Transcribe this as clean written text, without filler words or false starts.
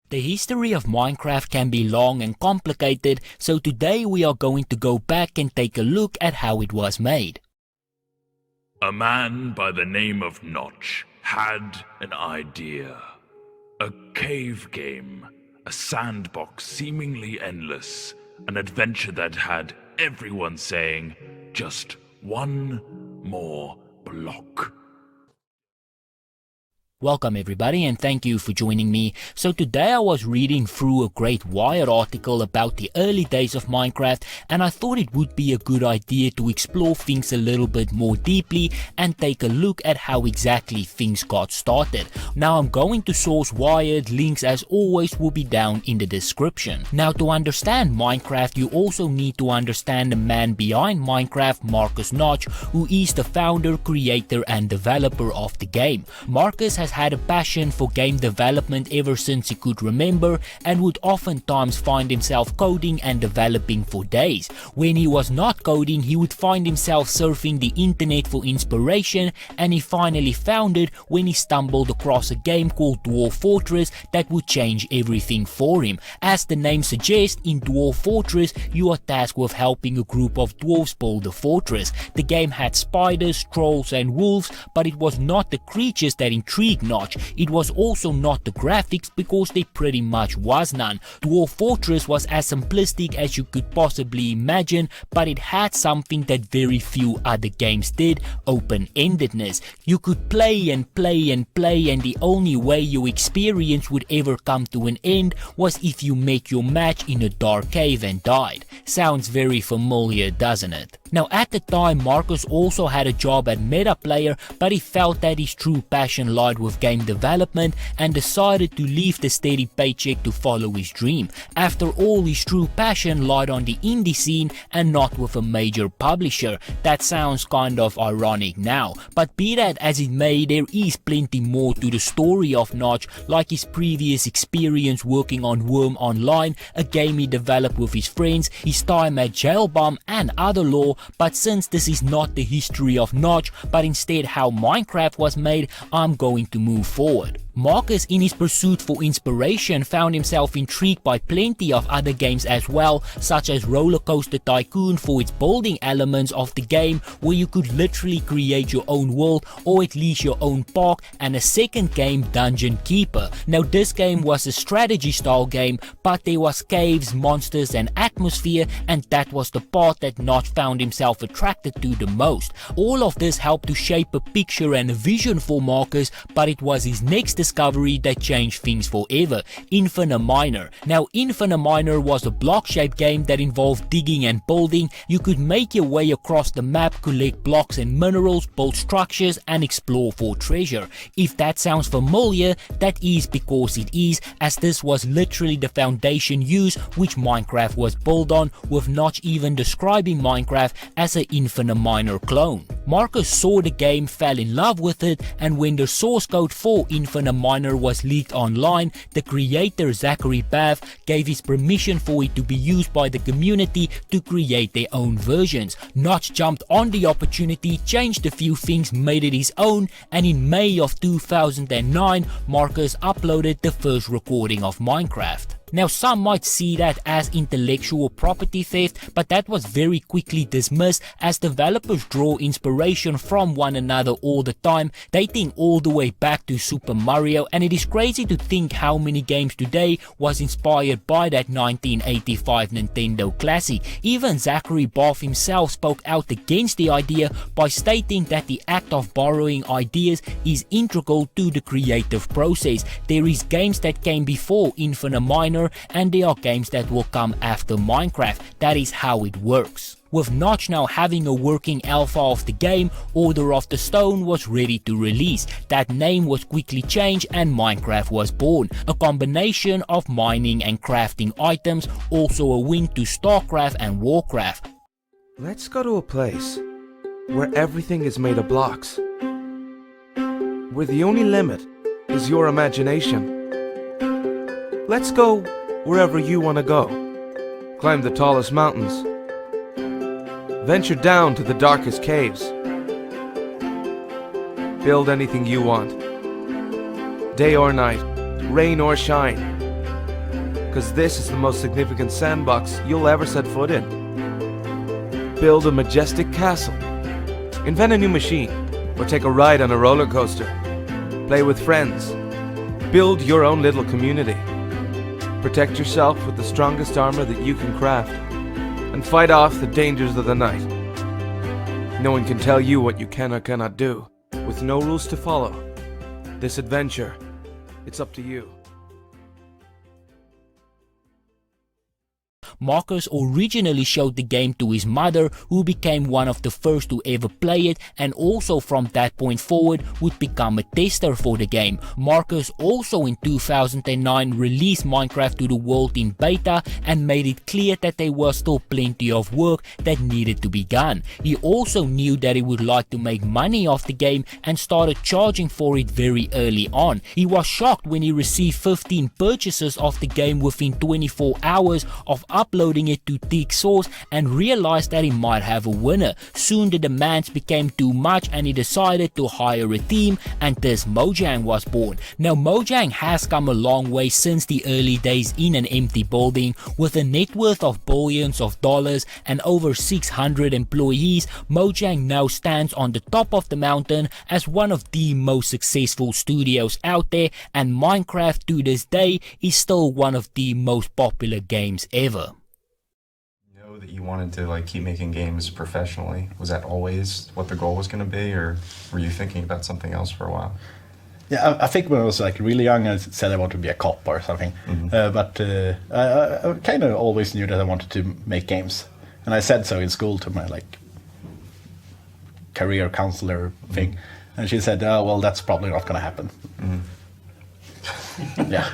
The history of Minecraft can be long and complicated, so today we are going to go back and take a look at how it was made. A man by the name of Notch had an idea. A cave game, a sandbox seemingly endless, an adventure that had everyone saying, just one more block. Welcome everybody and thank you for joining me. So today I was reading through a great Wired article about the early days of Minecraft, and I thought it would be a good idea to explore things a little bit more deeply and take a look at how exactly things got started. Now I'm going to source Wired, links as always will be down in the description. Now to understand Minecraft you also need to understand the man behind Minecraft, Marcus Notch, who is the founder, creator and developer of the game. Marcus has had a passion for game development ever since he could remember and would oftentimes find himself coding and developing for days. When he was not coding, he would find himself surfing the internet for inspiration, and he finally found it when he stumbled across a game called Dwarf Fortress that would change everything for him. As the name suggests, in Dwarf Fortress you are tasked with helping a group of dwarves build a fortress. The game had spiders, trolls and wolves, but it was not the creatures that intrigued Notch. It was also not the graphics, because there pretty much was none. Dwarf Fortress was as simplistic as you could possibly imagine, but it had something that very few other games did: open-endedness. You could play and play and play, and the only way your experience would ever come to an end was if you met your match in a dark cave and died. Sounds very familiar, doesn't it? Now at the time Marcus also had a job at Meta Player, but he felt that his true passion lied with game development and decided to leave the steady paycheck to follow his dream. After all, his true passion lied on the indie scene and not with a major publisher. That sounds kind of ironic now, but be that as it may, there is plenty more to the story of Notch, like his previous experience working on Worm Online, a game he developed with his friends, his time at Jailbomb and other lore. But since this is not the history of Notch, but instead how Minecraft was made, I'm going to move forward. Marcus, in his pursuit for inspiration, found himself intrigued by plenty of other games as well, such as Roller Coaster Tycoon for its building elements of the game, where you could literally create your own world or at least your own park, and a second game, Dungeon Keeper. Now this game was a strategy style game, but there was caves, monsters and atmosphere, and that was the part that Notch found himself attracted to the most. All of this helped to shape a picture and a vision for Marcus, but it was his next discovery that changed things forever: Infinite Miner. Now Infinite Miner was a block-shaped game that involved digging and building. You could make your way across the map, collect blocks and minerals, build structures and explore for treasure. If that sounds familiar, that is because it is, as this was literally the foundation used which Minecraft was built on, with Notch even describing Minecraft as an Infinite Miner clone. Marcus saw the game, fell in love with it, and when the source code for Infinite Miner was leaked online, the creator Zachary Bath gave his permission for it to be used by the community to create their own versions. Notch jumped on the opportunity, changed a few things, made it his own, and in May of 2009 Marcus uploaded the first recording of Minecraft. Now some might see that as intellectual property theft, but that was very quickly dismissed, as developers draw inspiration from one another all the time, dating all the way back to Super Mario, and it is crazy to think how many games today was inspired by that 1985 Nintendo classic. Even Zachary Bath himself spoke out against the idea by stating that the act of borrowing ideas is integral to the creative process. There is games that came before Infinite Miner, and there are games that will come after Minecraft. That is how it works. With Notch now having a working alpha of the game, Order of the Stone was ready to release. That name was quickly changed and Minecraft was born, a combination of mining and crafting items, also a wink to StarCraft and Warcraft. Let's go to a place where everything is made of blocks, where the only limit is your imagination. Let's go wherever you want to go. Climb the tallest mountains. Venture down to the darkest caves. Build anything you want. Day or night, rain or shine. because this is the most significant sandbox you'll ever set foot in. Build a majestic castle, invent a new machine, or take a ride on a roller coaster. Play with friends, build your own little community. Protect yourself with the strongest armor that you can craft, and fight off the dangers of the night. No one can tell you what you can or cannot do, with no rules to follow. This adventure, it's up to you. Marcus originally showed the game to his mother, who became one of the first to ever play it, and also from that point forward would become a tester for the game. Marcus also in 2009 released Minecraft to the world in beta and made it clear that there was still plenty of work that needed to be done. He also knew that he would like to make money off the game and started charging for it very early on. He was shocked when he received 15 purchases of the game within 24 hours of uploading it to Teak Source and realized that he might have a winner. Soon the demands became too much and he decided to hire a team, and thus Mojang was born. Now Mojang has come a long way since the early days in an empty building. With a net worth of billions of dollars and over 600 employees, Mojang now stands on the top of the mountain as one of the most successful studios out there, and Minecraft to this day is still one of the most popular games ever. That you wanted to like keep making games professionally? Was that always what the goal was going to be, or were you thinking about something else for a while? Yeah, I think when I was like really young, I said I wanted to be a cop or something. But I kind of always knew that I wanted to make games, and I said so in school to my like career counselor thing, and she said, "Oh well, that's probably not going to happen." Yeah.